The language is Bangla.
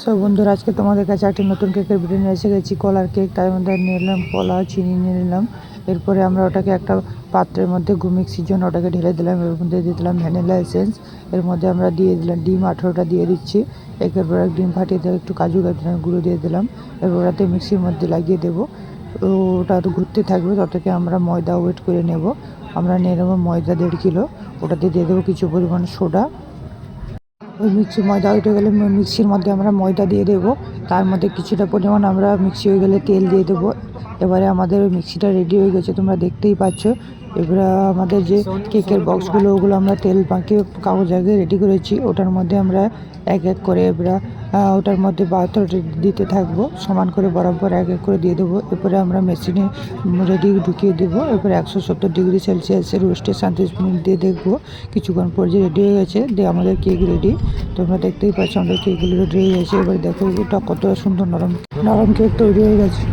সো বন্ধুরা, আজকে তোমাদের কাছে একটা নতুন কেকের ভিডিও নিয়ে এসে গেছি। কলার কেক, তার মধ্যে নিয়ে নিলাম কলা, চিনি নিয়ে নিলাম। এরপরে আমরা ওটাকে একটা পাত্রের মধ্যে মিক্সির জন্য ওটাকে ঢেলে দিলাম। এর মধ্যে দিয়ে দিলাম ভ্যানিলা এসেন্স। এর মধ্যে আমরা দিয়ে দিলাম ডিম 18টা দিয়ে দিচ্ছি। একের পর এক ডিম ফাটিয়ে দিয়ে একটু কাজু গুঁড়ো দিয়ে দিলাম। এরপর ওটাতে মিক্সির মধ্যে লাগিয়ে দেবো। ওটা তো ঘুরতে থাকবে, ততকে আমরা ময়দা ওয়েট করে নেব। আমরা নিয়ে নেবো ময়দা 1.5 কিলো। ওটাতে দিয়ে দেবো কিছু পরিমাণ সোডা। ওই ময়দা উঠে গেলে মিক্সির মধ্যে আমরা ময়দা দিয়ে দেবো। তার মধ্যে কিছুটা পরিমাণ আমরা মিক্সি হয়ে গেলে তেল দিয়ে দেবো। এবারে আমাদের ওই মিক্সিটা রেডি হয়ে গেছে, তোমরা দেখতেই পাচ্ছ। এবারে আমাদের যে কেকের বক্সগুলো, ওগুলো আমরা তেল মাখিয়ে কাগজ আগে রেডি করেছি। ওটার মধ্যে আমরা এক এক করে এবারে ওটার মধ্যে পাত্রটা দিতে থাকবো, সমান করে বরাবর এক এক করে দিয়ে দেবো। এরপরে আমরা মেশিনে রেডি ঢুকিয়ে দেবো। এরপরে 170 ডিগ্রি সেলসিয়াসের রোস্টে 37 মিনিট দিয়ে দেখবো কিছুক্ষণ পর যে রেডি হয়ে গেছে। দিয়ে আমাদের কেক রেডি। তোমরা দেখতেই পাচ্ছ আমাদের কেকগুলো রেডি হয়ে গেছে। এবার দেখো ওটা কত সুন্দর নরম নরম কেক তৈরি হয়ে গেছে।